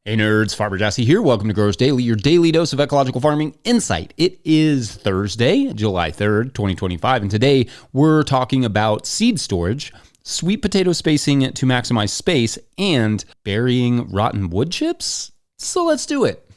Hey nerds, Farmer Jesse here. Welcome to Growers Daily, your daily dose of ecological farming insight. It is Thursday, July 3rd, 2025, and today we're talking about seed storage, sweet potato spacing to maximize space, and burying rotten wood chips. So let's do it.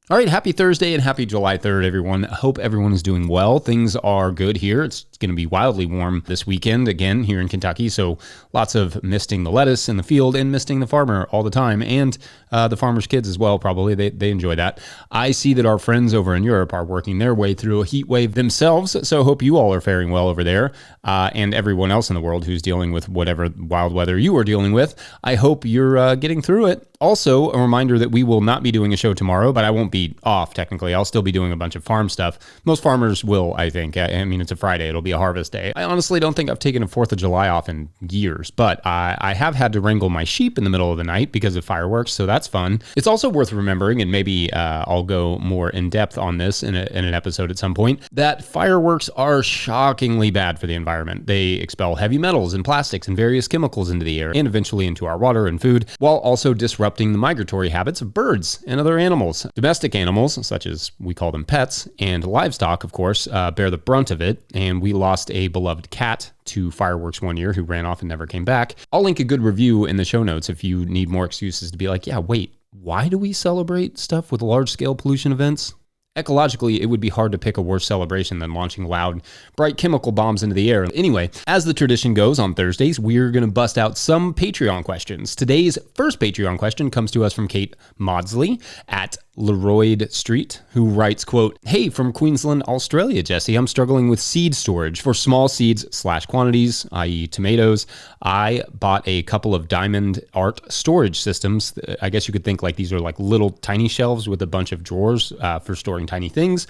All right, happy Thursday and happy July 3rd, everyone. I hope everyone is doing well. Things are good here. It's going to be wildly warm this weekend, again, here in Kentucky. So lots of misting the lettuce in the field and misting the farmer all the time. And the farmer's kids as well, probably. They enjoy that. I see that our friends over in Europe are working their way through a heat wave themselves. So hope you all are faring well over there. And everyone else in the world who's dealing with whatever wild weather you are dealing with. I hope you're getting through it. Also, a reminder that we will not be doing a show tomorrow, but I won't be off technically. I'll still be doing a bunch of farm stuff. Most farmers will, I think. I mean, it's a Friday. It'll be a harvest day. I honestly don't think I've taken a 4th of July off in years, but I have had to wrangle my sheep in the middle of the night because of fireworks, so that's fun. It's also worth remembering, and maybe I'll go more in depth on this in an episode at some point, that fireworks are shockingly bad for the environment. They expel heavy metals and plastics and various chemicals into the air and eventually into our water and food, while also disrupting the migratory habits of birds and other animals. Domestic animals, such as we call them pets, and livestock, of course, bear the brunt of it, and we lost a beloved cat to fireworks one year who ran off and never came back. I'll link a good review in the show notes if you need more excuses to be like, yeah, wait, why do we celebrate stuff with large-scale pollution events? Ecologically, it would be hard to pick a worse celebration than launching loud, bright chemical bombs into the air. Anyway, as the tradition goes on Thursdays, we're going to bust out some Patreon questions. Today's first Patreon question comes to us from Kate Maudsley at Leroyd Street, who writes, quote, "Hey, from Queensland, Australia, Jesse. I'm struggling with seed storage for small seeds/quantities, i.e. tomatoes. I bought a couple of Diamond Art storage systems. I guess you could think like these are like little tiny shelves with a bunch of drawers for storing tiny things,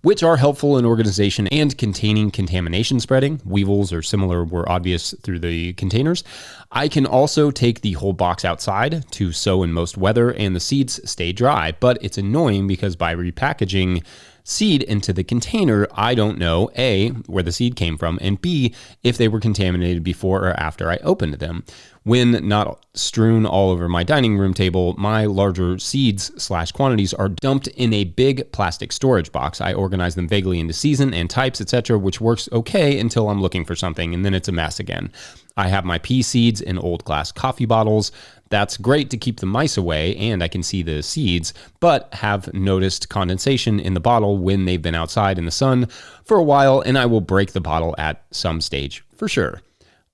which are helpful in organization and containing contamination spreading. Weevils or similar were obvious through the containers. I can also take the whole box outside to sow in most weather and the seeds stay dry, but it's annoying because by repackaging seed into the container, I don't know, A, where the seed came from, and B, if they were contaminated before or after I opened them. When not strewn all over my dining room table, my larger seeds/quantities are dumped in a big plastic storage box. I organize them vaguely into season and types, etc., which works okay until I'm looking for something, and then it's a mess again. I have my pea seeds in old glass coffee bottles. That's great to keep the mice away, and I can see the seeds, but have noticed condensation in the bottle when they've been outside in the sun for a while, and I will break the bottle at some stage for sure.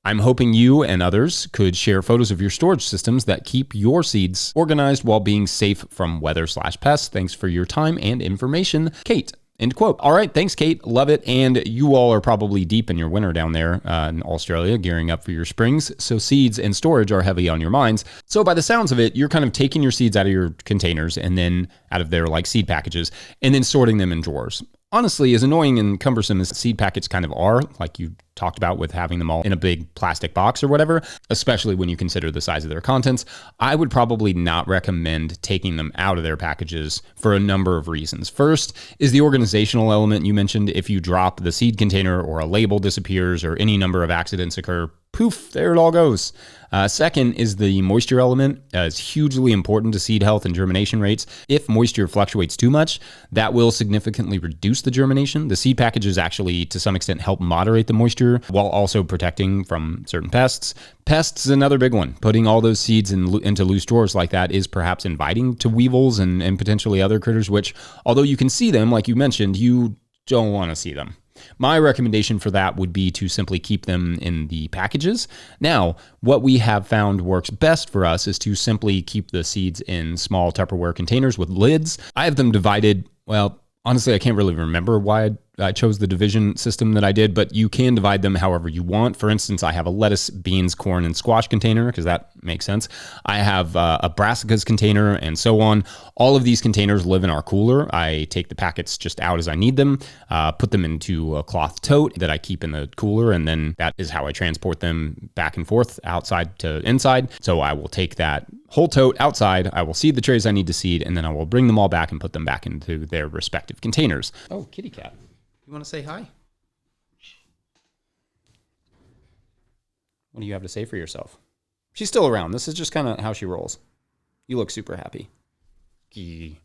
I'm hoping you and others could share photos of your storage systems that keep your seeds organized while being safe from weather/pests. Thanks for your time and information, Kate." End quote. All right. Thanks, Kate. Love it. And you all are probably deep in your winter down there in Australia, gearing up for your springs. So seeds and storage are heavy on your minds. So by the sounds of it, you're kind of taking your seeds out of your containers and then out of their like seed packages and then sorting them in drawers. Honestly, as annoying and cumbersome as seed packets kind of are, like you talked about with having them all in a big plastic box or whatever, especially when you consider the size of their contents, I would probably not recommend taking them out of their packages for a number of reasons. First is the organizational element you mentioned. If you drop the seed container or a label disappears or any number of accidents occur, poof, there it all goes. Second is the moisture element. It's hugely important to seed health and germination rates. If moisture fluctuates too much, that will significantly reduce the germination. The seed packages actually, to some extent, help moderate the moisture while also protecting from certain pests. Pests is another big one. Putting all those seeds into loose drawers like that is perhaps inviting to weevils and potentially other critters, which, although you can see them, like you mentioned, you don't want to see them. My recommendation for that would be to simply keep them in the packages. Now, what we have found works best for us is to simply keep the seeds in small Tupperware containers with lids. I have them divided, well, honestly, I can't really remember why I I chose the division system that I did, but you can divide them however you want. For instance, I have a lettuce, beans, corn, and squash container because that makes sense. I have a brassicas container and so on. All of these containers live in our cooler. I take the packets just out as I need them, put them into a cloth tote that I keep in the cooler, and then that is how I transport them back and forth outside to inside. So I will take that whole tote outside, I will seed the trays I need to seed, and then I will bring them all back and put them back into their respective containers. Oh, kitty cat. You want to say hi? What do you have to say for yourself? She's still around. This is just kind of how she rolls. You look super happy. Let's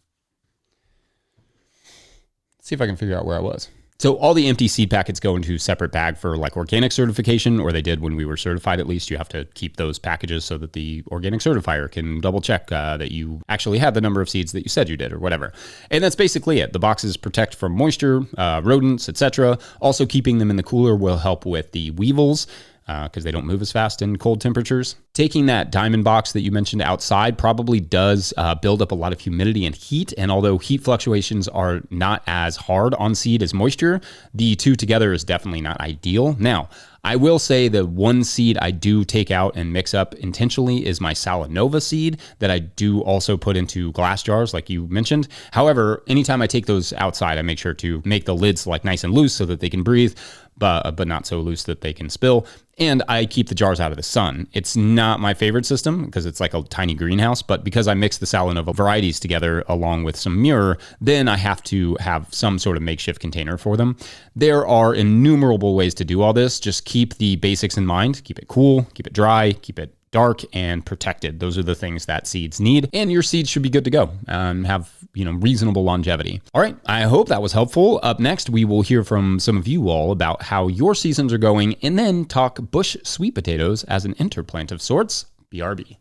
see if I can figure out where I was. So all the empty seed packets go into a separate bag for like organic certification, or they did when we were certified at least. You have to keep those packages so that the organic certifier can double check that you actually had the number of seeds that you said you did or whatever. And that's basically it. The boxes protect from moisture, rodents, etc. Also keeping them in the cooler will help with the weevils, because they don't move as fast in cold temperatures. Taking that diamond box that you mentioned outside probably does build up a lot of humidity and heat. And although heat fluctuations are not as hard on seed as moisture, the two together is definitely not ideal. Now, I will say the one seed I do take out and mix up intentionally is my Salanova seed that I do also put into glass jars like you mentioned. However, anytime I take those outside, I make sure to make the lids like nice and loose so that they can breathe, but not so loose that they can spill. And I keep the jars out of the sun. It's not my favorite system because it's like a tiny greenhouse, but because I mix the Salanova varieties together along with some Muir, then I have to have some sort of makeshift container for them. There are innumerable ways to do all this. Just keep the basics in mind. Keep it cool, keep it dry, keep it dark and protected. Those are the things that seeds need, and your seeds should be good to go and have, reasonable longevity. All right, I hope that was helpful. Up next, we will hear from some of you all about how your seasons are going, and then talk bush sweet potatoes as an interplant of sorts. BRB.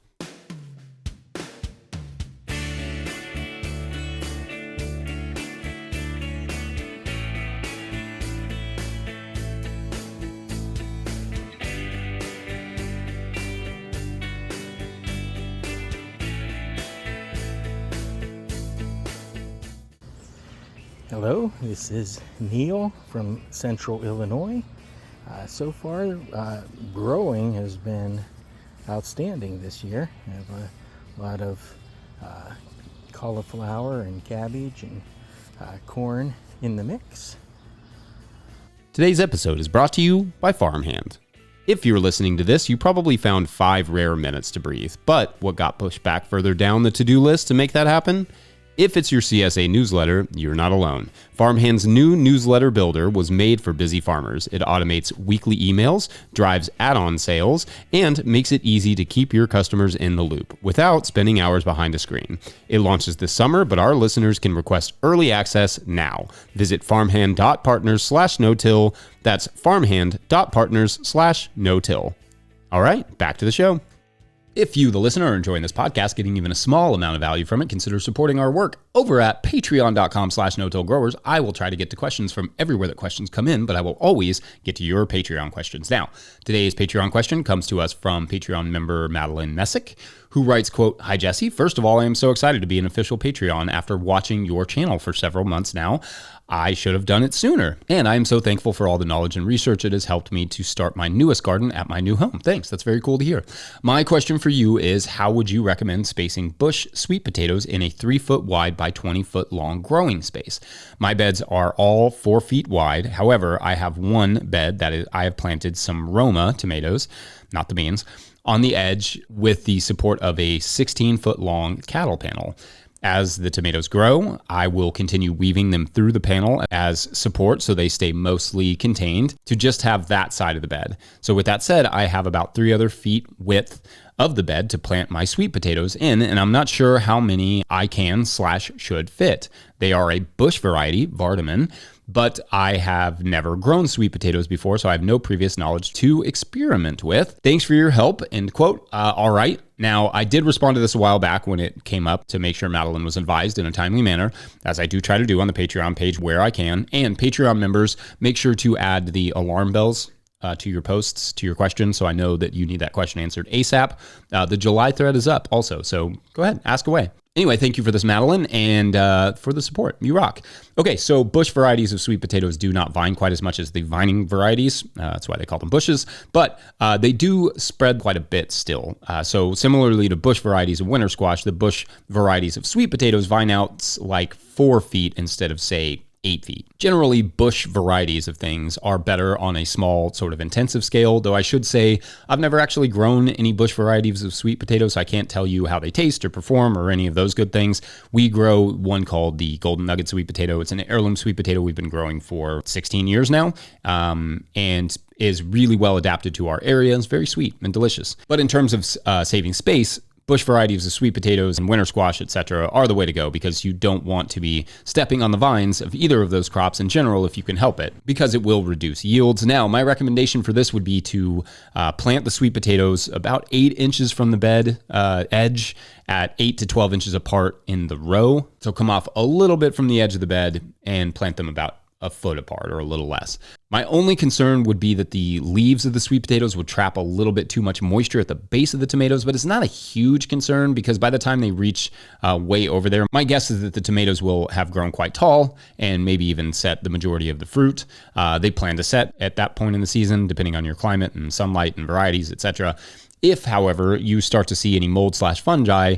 Hello, this is Neil from Central Illinois. So far, growing has been outstanding this year. I have a lot of cauliflower and cabbage and corn in the mix. Today's episode is brought to you by Farmhand. If you're listening to this, you probably found 5 rare minutes to breathe, but what got pushed back further down the to-do list to make that happen? If it's your CSA newsletter, you're not alone. Farmhand's new newsletter builder was made for busy farmers. It automates weekly emails, drives add-on sales, and makes it easy to keep your customers in the loop without spending hours behind a screen. It launches this summer, but our listeners can request early access now. Visit farmhand.partners/no-till. That's farmhand.partners/no-till. All right, back to the show. If you, the listener, are enjoying this podcast, getting even a small amount of value from it, consider supporting our work over at patreon.com/no-till-growers. I will try to get to questions from everywhere that questions come in, but I will always get to your Patreon questions. Now, today's Patreon question comes to us from Patreon member Madeline Messick, who writes, quote, "Hi, Jesse. First of all, I am so excited to be an official Patreon after watching your channel for several months now. I should have done it sooner. And I am so thankful for all the knowledge and research it has helped me to start my newest garden at my new home." Thanks. That's very cool to hear. My question for you is, how would you recommend spacing bush sweet potatoes in a 3-foot wide by 20-foot long growing space? My beds are all 4 feet wide. However, I have one bed I have planted some Roma tomatoes, not the beans, on the edge with the support of a 16-foot long cattle panel. As the tomatoes grow, I will continue weaving them through the panel as support so they stay mostly contained to just have that side of the bed. So with that said, I have about 3 other feet width of the bed to plant my sweet potatoes in, and I'm not sure how many I can/should fit. They are a bush variety, Vardaman, but I have never grown sweet potatoes before, so I have no previous knowledge to experiment with. Thanks for your help, end quote. All right. Now, I did respond to this a while back when it came up to make sure Madeline was advised in a timely manner, as I do try to do on the Patreon page where I can. And Patreon members, make sure to add the alarm bells to your posts, to your questions, so I know that you need that question answered ASAP. The July thread is up also, so go ahead, ask away. Anyway, thank you for this, Madeline, and for the support. You rock. Okay, so bush varieties of sweet potatoes do not vine quite as much as the vining varieties. That's why they call them bushes, but they do spread quite a bit still. So similarly to bush varieties of winter squash, the bush varieties of sweet potatoes vine out like 4 feet instead of, say, 8 feet. Generally, bush varieties of things are better on a small sort of intensive scale, though I should say I've never actually grown any bush varieties of sweet potatoes, so I can't tell you how they taste or perform or any of those good things. We grow one called the Golden Nugget sweet potato. It's an heirloom sweet potato we've been growing for 16 years now, and is really well adapted to our area. It's very sweet and delicious. But in terms of saving space, bush varieties of sweet potatoes and winter squash, etc., are the way to go because you don't want to be stepping on the vines of either of those crops in general if you can help it, because it will reduce yields. Now, my recommendation for this would be to plant the sweet potatoes about 8 inches from the bed edge at 8 to 12 inches apart in the row. So come off a little bit from the edge of the bed and plant them about a foot apart or a little less. My only concern would be that the leaves of the sweet potatoes would trap a little bit too much moisture at the base of the tomatoes, but it's not a huge concern because by the time they reach way over there, my guess is that the tomatoes will have grown quite tall and maybe even set the majority of the fruit. They plan to set at that point in the season, depending on your climate and sunlight and varieties, etc. If, however, you start to see any mold/fungi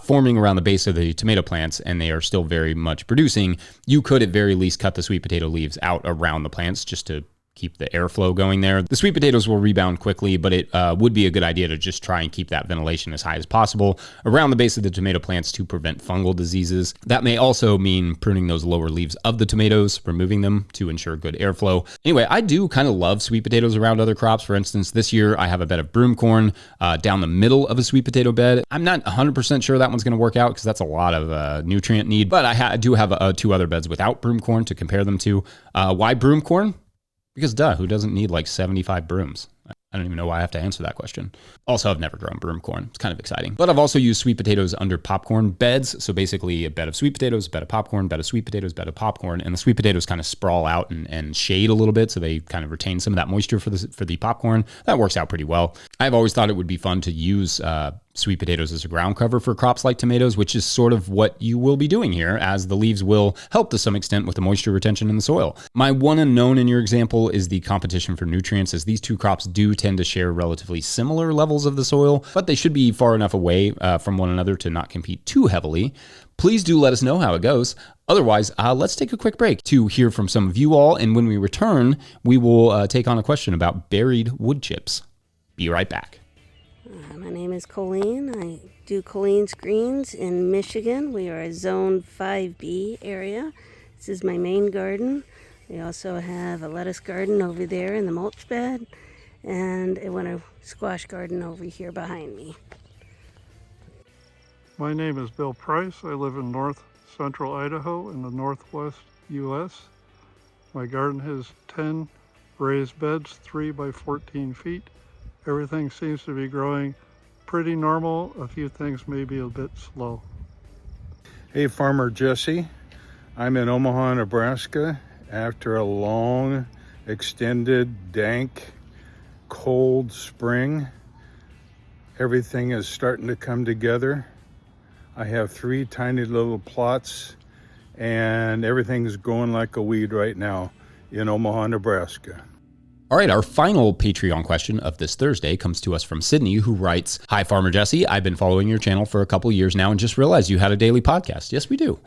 forming around the base of the tomato plants and they are still very much producing, you could at very least cut the sweet potato leaves out around the plants just to keep the airflow going there. The sweet potatoes will rebound quickly, but it would be a good idea to just try and keep that ventilation as high as possible around the base of the tomato plants to prevent fungal diseases. That may also mean pruning those lower leaves of the tomatoes, removing them to ensure good airflow. Anyway, I do kind of love sweet potatoes around other crops. For instance, this year I have a bed of broomcorn down the middle of a sweet potato bed. I'm not 100% sure that one's going to work out because that's a lot of nutrient need, but I do have 2 other beds without broomcorn to compare them to. Why broomcorn? Because who doesn't need like 75 brooms? I don't even know why I have to answer that question. Also, I've never grown broomcorn. It's kind of exciting. But I've also used sweet potatoes under popcorn beds. So basically a bed of sweet potatoes, bed of popcorn, bed of sweet potatoes, bed of popcorn. And the sweet potatoes kind of sprawl out and shade a little bit. So they kind of retain some of that moisture for the popcorn. That works out pretty well. I've always thought it would be fun to use sweet potatoes as a ground cover for crops like tomatoes, which is sort of what you will be doing here, as the leaves will help to some extent with the moisture retention in the soil. My one unknown in your example is the competition for nutrients, as these 2 crops do tend to share relatively similar levels of the soil, but they should be far enough away from one another to not compete too heavily. Please do let us know how it goes. Otherwise, let's take a quick break to hear from some of you all, and when we return, we will take on a question about buried wood chips. Be right back. My name is Colleen. I do Colleen's Greens in Michigan. We are a Zone 5B area. This is my main garden. We also have a lettuce garden over there in the mulch bed and a winter squash garden over here behind me. My name is Bill Price. I live in north central Idaho in the northwest U.S. My garden has 10 raised beds, 3 by 14 feet. Everything seems to be growing pretty normal. A few things may be a bit slow. Hey, Farmer Jesse. I'm in Omaha, Nebraska. After a long, extended, dank, cold spring, everything is starting to come together. I have 3 tiny little plots, and everything's growing like a weed right now in Omaha, Nebraska. All right, our final Patreon question of this Thursday comes to us from Sydney, who writes, "Hi, Farmer Jesse. I've been following your channel for a couple years now and just realized you had a daily podcast." Yes, we do.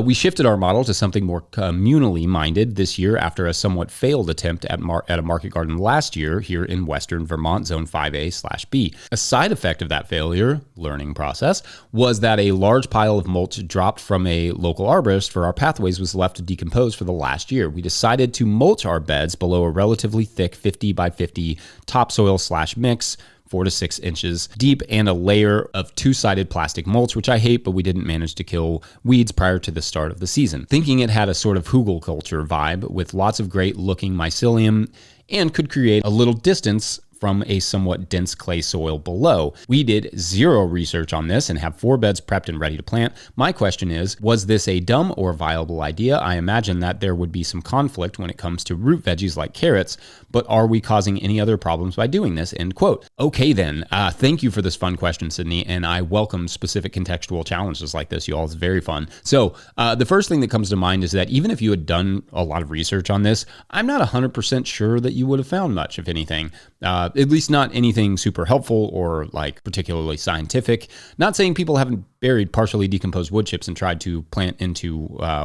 We shifted our model to something more communally minded this year after a somewhat failed attempt at a market garden last year here in Western Vermont, Zone 5A/B. A side effect of that failure, learning process, was that a large pile of mulch dropped from a local arborist for our pathways was left to decompose for the last year. We decided to mulch our beds below a relatively thick 50 by 50 topsoil/mix, 4 to 6 inches deep, and a layer of 2-sided plastic mulch, which I hate, but we didn't manage to kill weeds prior to the start of the season. Thinking it had a sort of hugelkultur vibe with lots of great looking mycelium and could create a little distance from a somewhat dense clay soil below. We did zero research on this and have 4 beds prepped and ready to plant. My question is, was this a dumb or viable idea? I imagine that there would be some conflict when it comes to root veggies like carrots, but are we causing any other problems by doing this? End quote. Okay then, thank you for this fun question, Sydney, and I welcome specific contextual challenges like this, you all. It's very fun. So the first thing that comes to mind is that even if you had done a lot of research on this, I'm not 100% sure that you would have found much, if anything. At least not anything super helpful or like particularly scientific. Not saying people haven't buried partially decomposed wood chips and tried to plant into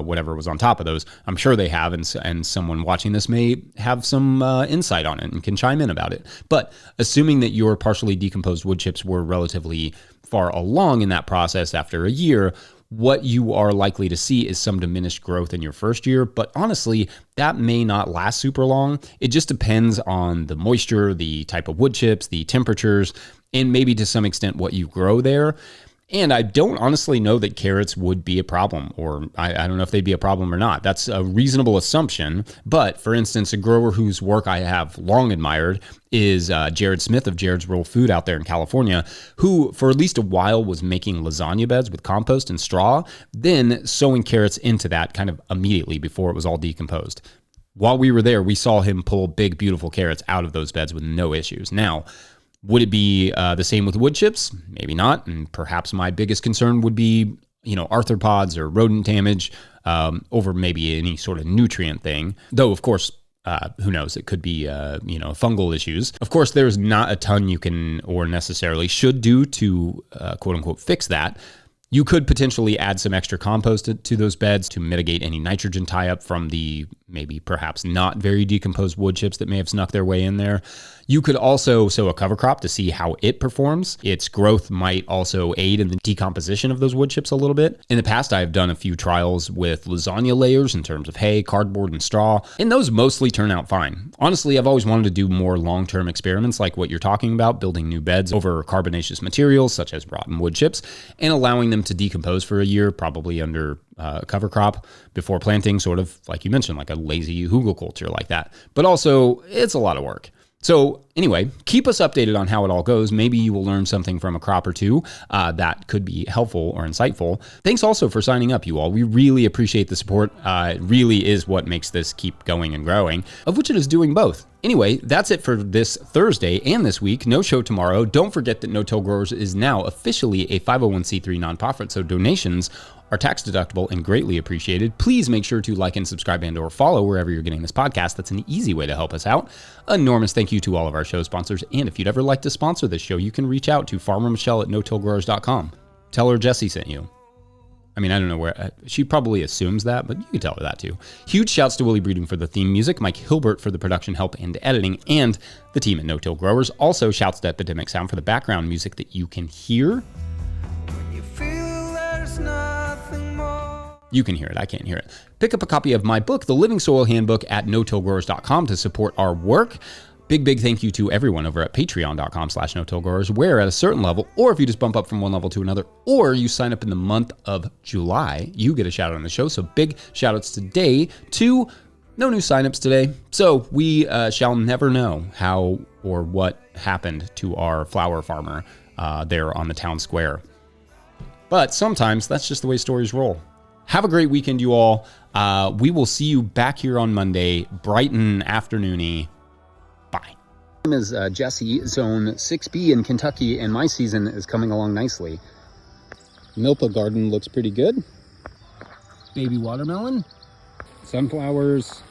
whatever was on top of those. I'm sure they have, and someone watching this may have some insight on it and can chime in about it. But assuming that your partially decomposed wood chips were relatively far along in that process after a year, what you are likely to see is some diminished growth in your first year, but honestly, that may not last super long. It just depends on the moisture, the type of wood chips, the temperatures, and maybe to some extent what you grow there. And I don't honestly know that carrots would be a problem, or I don't know if they'd be a problem or not. That's a reasonable assumption. But for instance, a grower whose work I have long admired is Jared Smith of Jared's Real Food out there in California, who for at least a while was making lasagna beds with compost and straw, then sowing carrots into that kind of immediately before it was all decomposed. While we were there, we saw him pull big, beautiful carrots out of those beds with no issues. Now, would it be the same with wood chips? Maybe not. And perhaps my biggest concern would be, arthropods or rodent damage over maybe any sort of nutrient thing. Though, of course, who knows? It could be, fungal issues. Of course, there's not a ton you can or necessarily should do to, quote unquote, fix that. You could potentially add some extra compost to those beds to mitigate any nitrogen tie-up from the maybe perhaps not very decomposed wood chips that may have snuck their way in there. You could also sow a cover crop to see how it performs. Its growth might also aid in the decomposition of those wood chips a little bit. In the past, I have done a few trials with lasagna layers in terms of hay, cardboard, and straw, and those mostly turn out fine. Honestly, I've always wanted to do more long-term experiments like what you're talking about, building new beds over carbonaceous materials such as rotten wood chips, and allowing them to decompose for a year, probably under cover crop before planting, sort of like you mentioned, like a lazy hugelkultur like that. But also, it's a lot of work. So anyway, keep us updated on how it all goes. Maybe you will learn something from a crop or two that could be helpful or insightful. Thanks also for signing up, you all. We really appreciate the support. It really is what makes this keep going and growing, of which it is doing both. Anyway, that's it for this Thursday and this week. No show tomorrow. Don't forget that No Till Growers is now officially a 501c3 nonprofit, so donations are tax deductible and greatly appreciated. Please make sure to like and subscribe and or follow wherever you're getting this podcast. That's an easy way to help us out. Enormous thank you to all of our show sponsors. And if you'd ever like to sponsor this show, you can reach out to Farmer Michelle at notillgrowers.com. Tell her Jesse sent you. I mean, I don't know where, she probably assumes that, but you can tell her that too. Huge shouts to Willie Breeding for the theme music, Mike Hilbert for the production help and editing, and the team at No Till Growers. Also shouts to Epidemic Sound for the background music that you can hear. You can hear it. I can't hear it. Pick up a copy of my book, The Living Soil Handbook, at notillgrowers.com to support our work. Big thank you to everyone over at patreon.com/notillgrowers, where at a certain level, or if you just bump up from one level to another, or you sign up in the month of July, you get a shout out on the show. So big shout outs today to no new signups today. So we shall never know how or what happened to our flower farmer there on the town square. But sometimes that's just the way stories roll. Have a great weekend, you all. We will see you back here on Monday, bright and afternoony. Bye. My name is Jesse, Zone 6B in Kentucky, and my season is coming along nicely. Milpa garden looks pretty good. Baby watermelon. Sunflowers.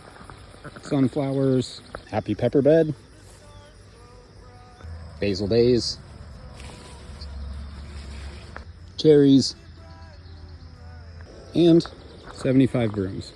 Happy pepper bed. Basil days. Cherries. And 75 brooms.